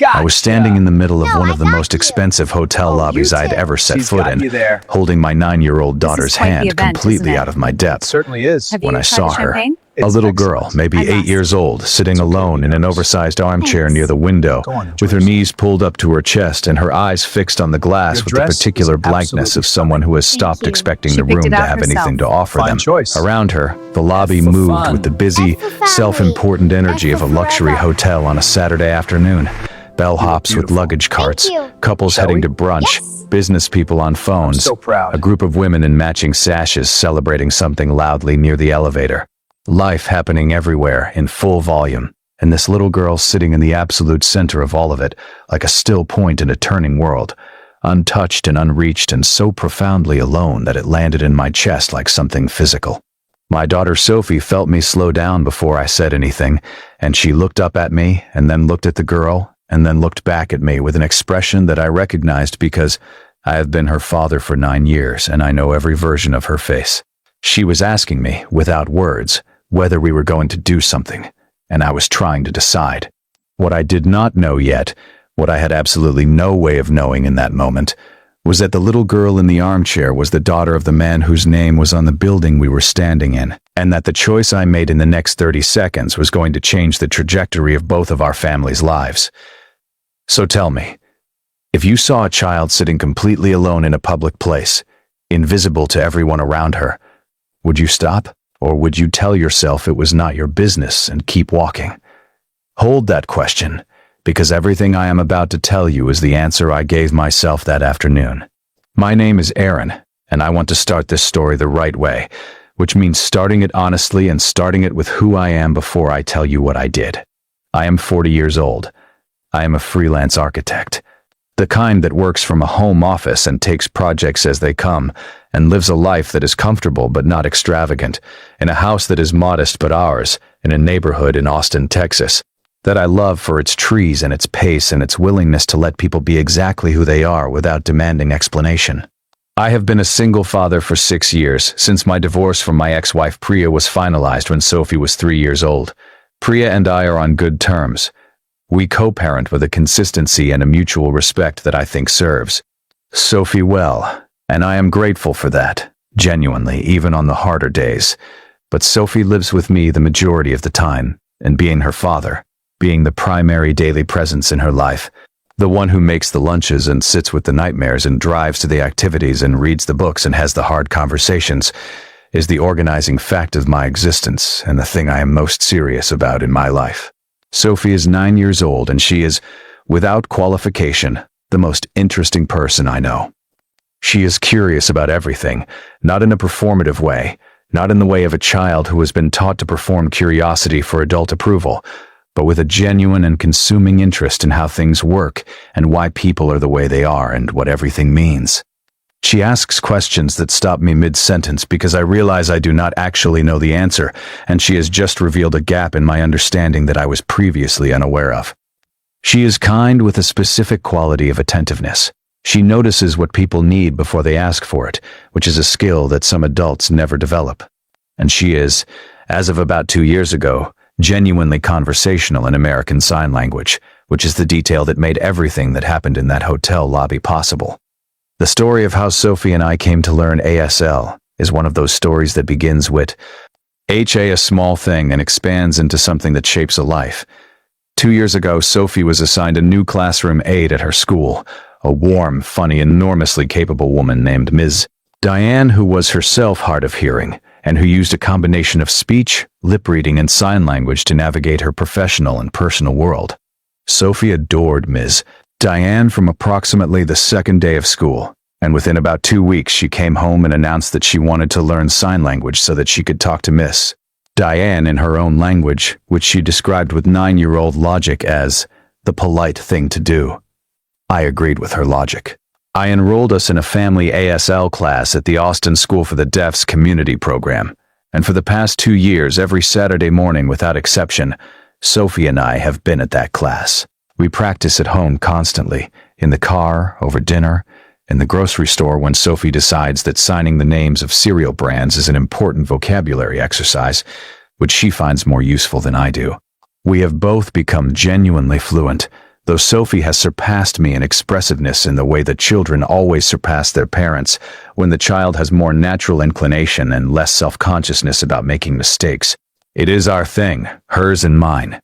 I was standing in the middle of one of the most expensive hotel lobbies I'd ever set foot in, holding my 9-year-old daughter's hand completely out of my depth. Certainly is. When I saw her, a little girl, maybe 8 years old, sitting alone in an oversized armchair near the window, with her knees pulled up to her chest and her eyes fixed on the glass with the particular blankness of someone who has stopped expecting the room to have anything to offer them. Around her, the lobby moved with the busy, self-important energy of a luxury hotel on a Saturday afternoon. Bellhops with luggage carts, couples heading to brunch, business people on phones, a group of women in matching sashes celebrating something loudly near the elevator. Life happening everywhere in full volume, and this little girl sitting in the absolute center of all of it, like a still point in a turning world, untouched and unreached and so profoundly alone that it landed in my chest like something physical. My daughter Sophie felt me slow down before I said anything, and she looked up at me and then looked at the girl and then looked back at me with an expression that I recognized because I have been her father for 9 years and I know every version of her face. She was asking me, without words, whether we were going to do something, and I was trying to decide. What I did not know yet, what I had absolutely no way of knowing in that moment, was that the little girl in the armchair was the daughter of the man whose name was on the building we were standing in, and that the choice I made in the next 30 seconds was going to change the trajectory of both of our families' lives. So tell me, if you saw a child sitting completely alone in a public place, invisible to everyone around her, would you stop? Or would you tell yourself it was not your business and keep walking? Hold that question, because everything I am about to tell you is the answer I gave myself that afternoon. My name is Aaron, and I want to start this story the right way, which means starting it honestly and starting it with who I am before I tell you what I did. I am 40 years old. I am a freelance architect. The kind that works from a home office and takes projects as they come, and lives a life that is comfortable but not extravagant, in a house that is modest but ours, in a neighborhood in Austin, Texas, that I love for its trees and its pace and its willingness to let people be exactly who they are without demanding explanation. I have been a single father for 6 years, since my divorce from my ex-wife Priya was finalized when Sophie was 3 years old. Priya and I are on good terms. We co-parent with a consistency and a mutual respect that I think serves Sophie well, and I am grateful for that, genuinely, even on the harder days. But Sophie lives with me the majority of the time, and being her father, being the primary daily presence in her life, the one who makes the lunches and sits with the nightmares and drives to the activities and reads the books and has the hard conversations, is the organizing fact of my existence and the thing I am most serious about in my life. Sophie is 9 years old, and she is, without qualification, the most interesting person I know. She is curious about everything, not in a performative way, not in the way of a child who has been taught to perform curiosity for adult approval, but with a genuine and consuming interest in how things work and why people are the way they are and what everything means. She asks questions that stop me mid-sentence because I realize I do not actually know the answer, and she has just revealed a gap in my understanding that I was previously unaware of. She is kind with a specific quality of attentiveness. She notices what people need before they ask for it, which is a skill that some adults never develop. And she is, as of about 2 years ago, genuinely conversational in American Sign Language, which is the detail that made everything that happened in that hotel lobby possible. The story of how Sophie and I came to learn ASL is one of those stories that begins with a small thing and expands into something that shapes a life. 2 years ago, Sophie was assigned a new classroom aide at her school, a warm, funny, enormously capable woman named Ms. Diane, who was herself hard of hearing, and who used a combination of speech, lip reading, and sign language to navigate her professional and personal world. Sophie adored Ms. Diane from approximately the second day of school, and within about 2 weeks she came home and announced that she wanted to learn sign language so that she could talk to Miss Diane in her own language, which she described with 9-year-old logic as the polite thing to do. I agreed with her logic. I enrolled us in a family ASL class at the Austin School for the Deaf's community program, and for the past 2 years, every Saturday morning without exception, Sophie and I have been at that class. We practice at home constantly, in the car, over dinner, in the grocery store when Sophie decides that signing the names of cereal brands is an important vocabulary exercise, which she finds more useful than I do. We have both become genuinely fluent, Though Sophie has surpassed me in expressiveness in the way that children always surpass their parents, when the child has more natural inclination and less self-consciousness about making mistakes. It is our thing, hers and mine.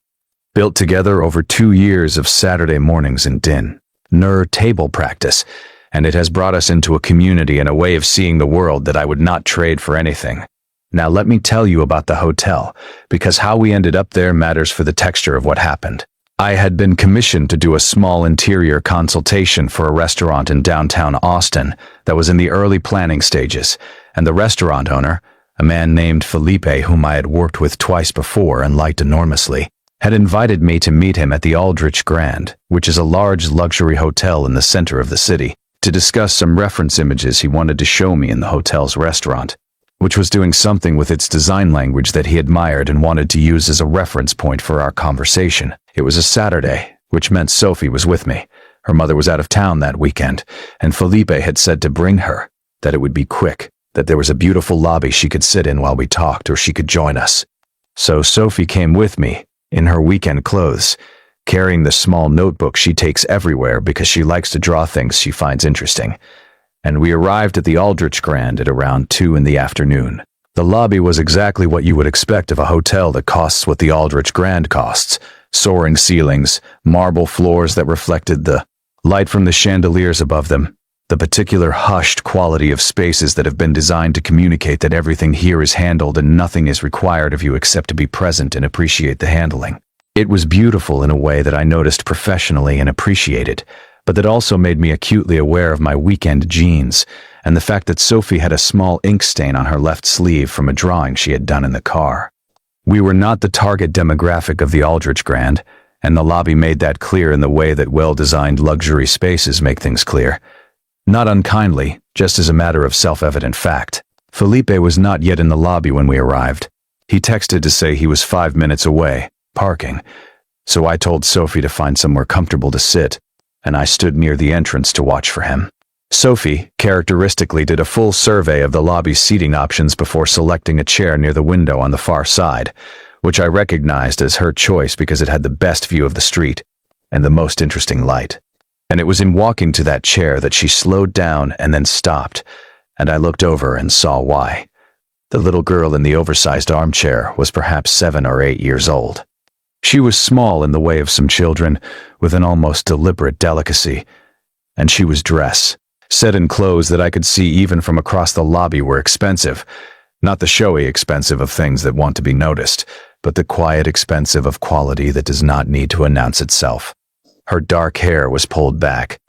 Built together over 2 years of Saturday mornings in Din, Nur table practice, and it has brought us into a community and a way of seeing the world that I would not trade for anything. Now let me tell you about the hotel, because how we ended up there matters for the texture of what happened. I had been commissioned to do a small interior consultation for a restaurant in downtown Austin that was in the early planning stages, and the restaurant owner, a man named Felipe whom I had worked with twice before and liked enormously, had invited me to meet him at the Aldrich Grand, which is a large luxury hotel in the center of the city, to discuss some reference images he wanted to show me in the hotel's restaurant, which was doing something with its design language that he admired and wanted to use as a reference point for our conversation. It was a Saturday, which meant Sophie was with me. Her mother was out of town that weekend, and Felipe had said to bring her, that it would be quick, that there was a beautiful lobby she could sit in while we talked, or she could join us. So Sophie came with me, in her weekend clothes, carrying the small notebook she takes everywhere because she likes to draw things she finds interesting. And we arrived at the Aldrich Grand at around 2 in the afternoon. The lobby was exactly what you would expect of a hotel that costs what the Aldrich Grand costs. Soaring ceilings, marble floors that reflected the light from the chandeliers above them, the particular hushed quality of spaces that have been designed to communicate that everything here is handled and nothing is required of you except to be present and appreciate the handling. It was beautiful in a way that I noticed professionally and appreciated, but that also made me acutely aware of my weekend jeans and the fact that Sophie had a small ink stain on her left sleeve from a drawing she had done in the car. We were not the target demographic of the Aldrich Grand, and the lobby made that clear in the way that well-designed luxury spaces make things clear. Not unkindly, just as a matter of self-evident fact. Felipe was not yet in the lobby when we arrived. He texted to say he was 5 minutes away, parking, so I told Sophie to find somewhere comfortable to sit, and I stood near the entrance to watch for him. Sophie, characteristically, did a full survey of the lobby's seating options before selecting a chair near the window on the far side, which I recognized as her choice because it had the best view of the street and the most interesting light. And it was in walking to that chair that she slowed down and then stopped, and I looked over and saw why. The little girl in the oversized armchair was perhaps 7 or 8 years old. She was small in the way of some children, with an almost deliberate delicacy, and she was dressed, set in clothes that I could see even from across the lobby were expensive, not the showy expensive of things that want to be noticed, but the quiet expensive of quality that does not need to announce itself. Her dark hair was pulled back.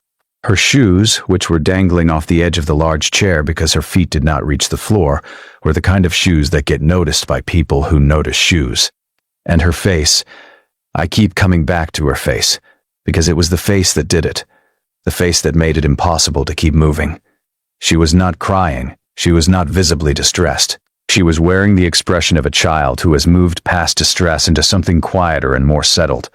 Her shoes, which were dangling off the edge of the large chair because her feet did not reach the floor, were the kind of shoes that get noticed by people who notice shoes. And her face, I keep coming back to her face, because it was the face that did it. The face that made it impossible to keep moving. She was not crying. She was not visibly distressed. She was wearing the expression of a child who has moved past distress into something quieter and more settled.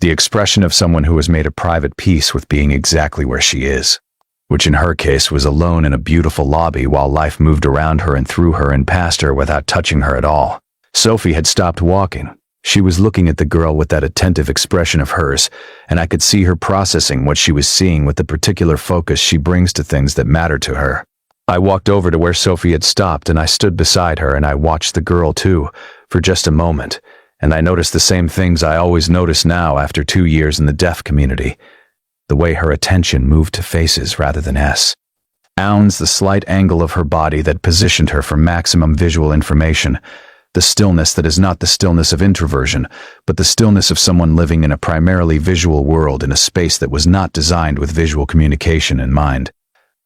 The expression of someone who has made a private peace with being exactly where she is, which in her case was alone in a beautiful lobby while life moved around her and through her and past her without touching her at all. Sophie had stopped walking. She was looking at the girl with that attentive expression of hers, and I could see her processing what she was seeing with the particular focus she brings to things that matter to her. I walked over to where Sophie had stopped, and I stood beside her, and I watched the girl too, for just a moment, and I noticed the same things I always notice now after 2 years in the deaf community. The way her attention moved to faces rather than sounds, the slight angle of her body that positioned her for maximum visual information, the stillness that is not the stillness of introversion, but the stillness of someone living in a primarily visual world in a space that was not designed with visual communication in mind.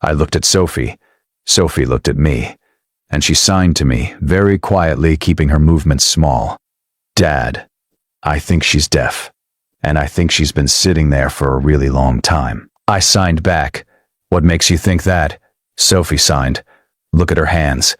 I looked at Sophie. Sophie looked at me, and she signed to me, very quietly, keeping her movements small. Dad, I think she's deaf, and I think she's been sitting there for a really long time. I signed back. What makes you think that? Sophie signed. Look at her hands.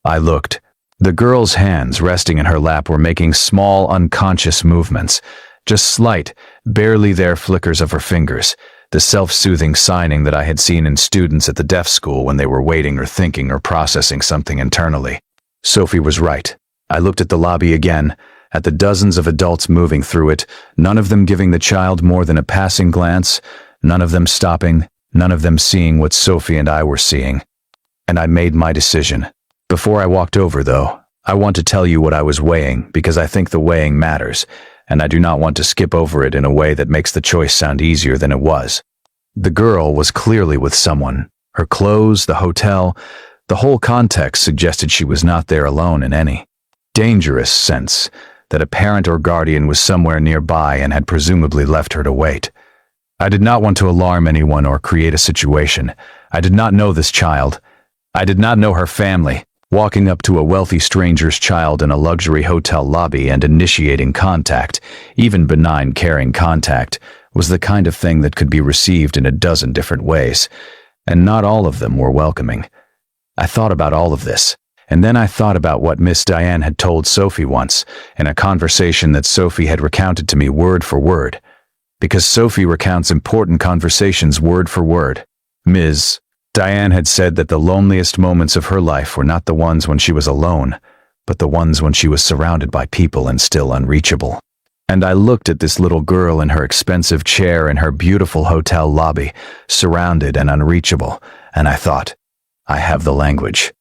I looked. The girl's hands resting in her lap were making small, unconscious movements, just slight, barely there flickers of her fingers, the self-soothing signing that I had seen in students at the deaf school when they were waiting or thinking or processing something internally. Sophie was right. I looked at the lobby again, at the dozens of adults moving through it, none of them giving the child more than a passing glance, none of them stopping, none of them seeing what Sophie and I were seeing. And I made my decision. Before I walked over, though, I want to tell you what I was weighing because I think the weighing matters, and I do not want to skip over it in a way that makes the choice sound easier than it was. The girl was clearly with someone. Her clothes, the hotel, the whole context suggested she was not there alone in any dangerous sense, that a parent or guardian was somewhere nearby and had presumably left her to wait. I did not want to alarm anyone or create a situation. I did not know this child. I did not know her family. Walking up to a wealthy stranger's child in a luxury hotel lobby and initiating contact, even benign caring contact, was the kind of thing that could be received in a dozen different ways, and not all of them were welcoming. I thought about all of this, and then I thought about what Miss Diane had told Sophie once, in a conversation that Sophie had recounted to me word for word. Because Sophie recounts important conversations word for word. Ms. Diane had said that the loneliest moments of her life were not the ones when she was alone, but the ones when she was surrounded by people and still unreachable. And I looked at this little girl in her expensive chair in her beautiful hotel lobby, surrounded and unreachable, and I thought, I have the language.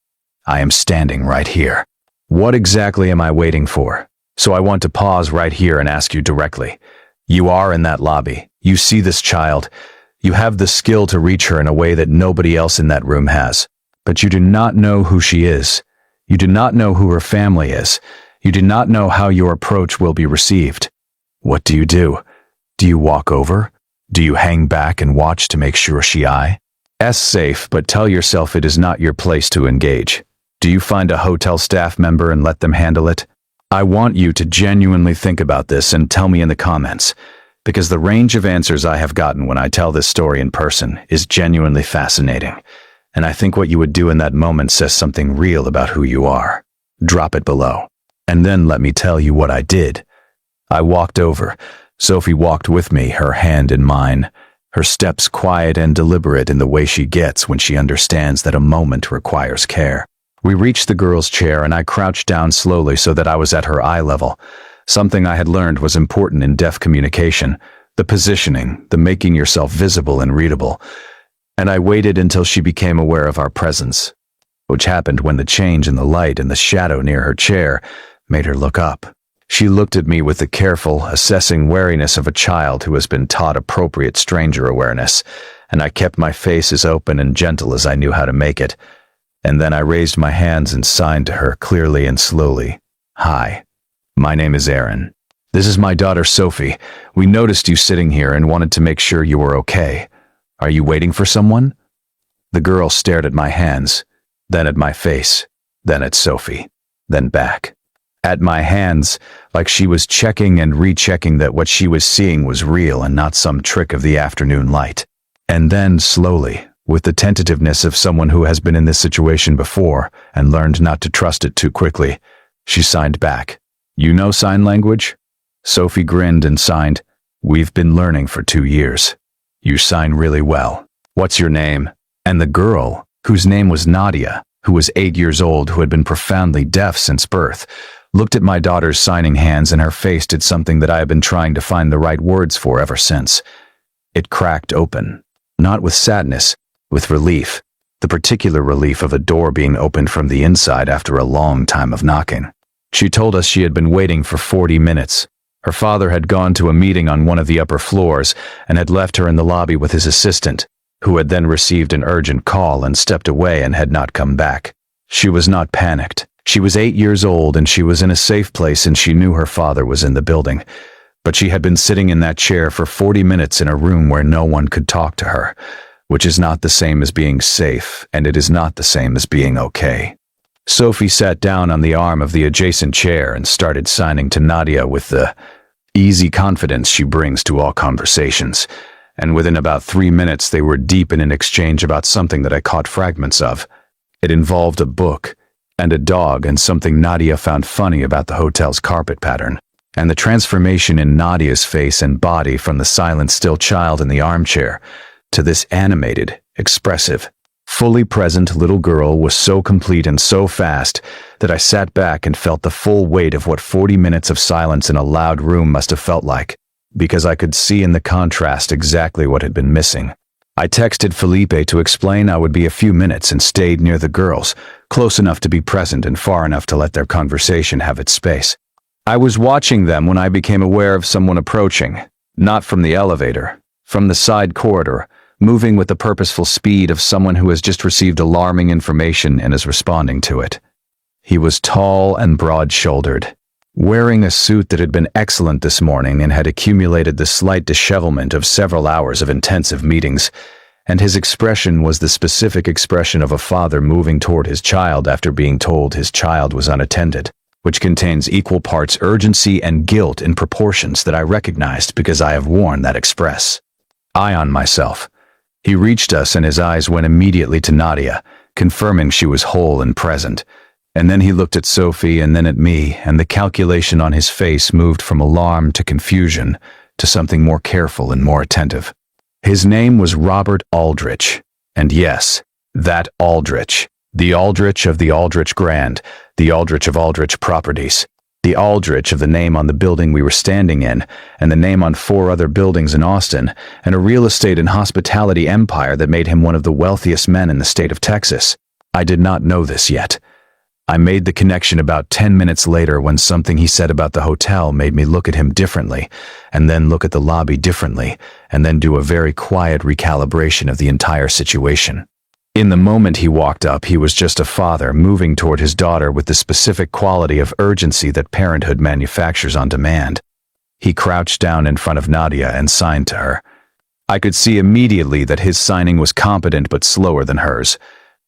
I am standing right here. What exactly am I waiting for? So I want to pause right here and ask you directly. You are in that lobby. You see this child. You have the skill to reach her in a way that nobody else in that room has. But you do not know who she is. You do not know who her family is. You do not know how your approach will be received. What do? Do you walk over? Do you hang back and watch to make sure she is safe, but tell yourself it is not your place to engage? Do you find a hotel staff member and let them handle it? I want you to genuinely think about this and tell me in the comments, because the range of answers I have gotten when I tell this story in person is genuinely fascinating, and I think what you would do in that moment says something real about who you are. Drop it below. And then let me tell you what I did. I walked over. Sophie walked with me, her hand in mine, her steps quiet and deliberate in the way she gets when she understands that a moment requires care. We reached the girl's chair and I crouched down slowly so that I was at her eye level. Something I had learned was important in deaf communication, the positioning, the making yourself visible and readable. And I waited until she became aware of our presence, which happened when the change in the light and the shadow near her chair made her look up. She looked at me with the careful, assessing wariness of a child who has been taught appropriate stranger awareness, and I kept my face as open and gentle as I knew how to make it. And then I raised my hands and signed to her clearly and slowly. Hi. My name is Aaron. This is my daughter Sophie. We noticed you sitting here and wanted to make sure you were okay. Are you waiting for someone? The girl stared at my hands, then at my face, then at Sophie, then back. At my hands, like she was checking and rechecking that what she was seeing was real and not some trick of the afternoon light. And then, slowly, with the tentativeness of someone who has been in this situation before and learned not to trust it too quickly, she signed back. You know sign language? Sophie grinned and signed. We've been learning for 2 years. You sign really well. What's your name? And the girl, whose name was Nadia, who was 8 years old, who had been profoundly deaf since birth, looked at my daughter's signing hands and her face did something that I have been trying to find the right words for ever since. It cracked open, not with sadness, with relief, the particular relief of a door being opened from the inside after a long time of knocking. She told us she had been waiting for 40 minutes. Her father had gone to a meeting on one of the upper floors and had left her in the lobby with his assistant, who had then received an urgent call and stepped away and had not come back. She was not panicked. She was 8 years old and she was in a safe place and she knew her father was in the building. But she had been sitting in that chair for 40 minutes in a room where no one could talk to her, which is not the same as being safe, and it is not the same as being okay. Sophie sat down on the arm of the adjacent chair and started signing to Nadia with the easy confidence she brings to all conversations, and within about 3 minutes they were deep in an exchange about something that I caught fragments of. It involved a book, and a dog, and something Nadia found funny about the hotel's carpet pattern, and the transformation in Nadia's face and body from the silent, still child in the armchair to this animated, expressive, fully present little girl was so complete and so fast that I sat back and felt the full weight of what 40 minutes of silence in a loud room must have felt like, because I could see in the contrast exactly what had been missing. I texted Felipe to explain I would be a few minutes and stayed near the girls, close enough to be present and far enough to let their conversation have its space. I was watching them when I became aware of someone approaching, not from the elevator, from the side corridor, moving with the purposeful speed of someone who has just received alarming information and is responding to it. He was tall and broad-shouldered, wearing a suit that had been excellent this morning and had accumulated the slight dishevelment of several hours of intensive meetings, and his expression was the specific expression of a father moving toward his child after being told his child was unattended, which contains equal parts urgency and guilt in proportions that I recognized because I have worn that express. Eye on myself. He reached us and his eyes went immediately to Nadia, confirming she was whole and present. And then he looked at Sophie and then at me, and the calculation on his face moved from alarm to confusion to something more careful and more attentive. His name was Robert Aldrich. And yes, that Aldrich. The Aldrich of the Aldrich Grand, the Aldrich of Aldrich Properties, the Aldrich of the name on the building we were standing in, and the name on 4 other buildings in Austin, and a real estate and hospitality empire that made him one of the wealthiest men in the state of Texas. I did not know this yet. I made the connection about 10 minutes later when something he said about the hotel made me look at him differently, and then look at the lobby differently, and then do a very quiet recalibration of the entire situation. In the moment he walked up, he was just a father moving toward his daughter with the specific quality of urgency that parenthood manufactures on demand. He crouched down in front of Nadia and signed to her. I could see immediately that his signing was competent but slower than hers.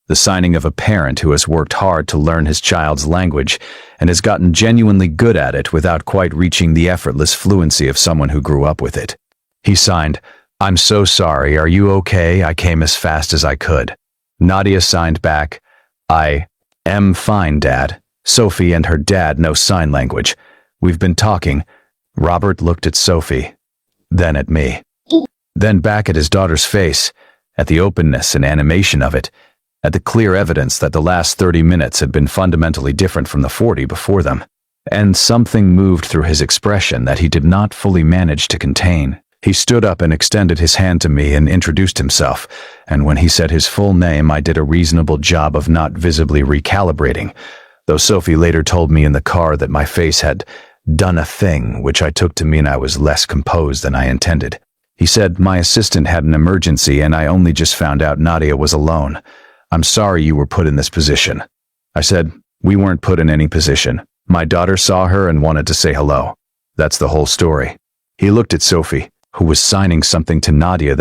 The signing of a parent who has worked hard to learn his child's language and has gotten genuinely good at it without quite reaching the effortless fluency of someone who grew up with it. He signed, "I'm so sorry, are you okay? I came as fast as I could." Nadia signed back, "I am fine, Dad. Sophie and her dad know sign language. We've been talking." Robert looked at Sophie, then at me, then back at his daughter's face, at the openness and animation of it, at the clear evidence that the last 30 minutes had been fundamentally different from the 40 before them. And something moved through his expression that he did not fully manage to contain. He stood up and extended his hand to me and introduced himself, and when he said his full name, I did a reasonable job of not visibly recalibrating, though Sophie later told me in the car that my face had done a thing, which I took to mean I was less composed than I intended. He said, "My assistant had an emergency and I only just found out Nadia was alone. I'm sorry you were put in this position." I said, "We weren't put in any position. My daughter saw her and wanted to say hello. That's the whole story." He looked at Sophie, who was signing something to Nadia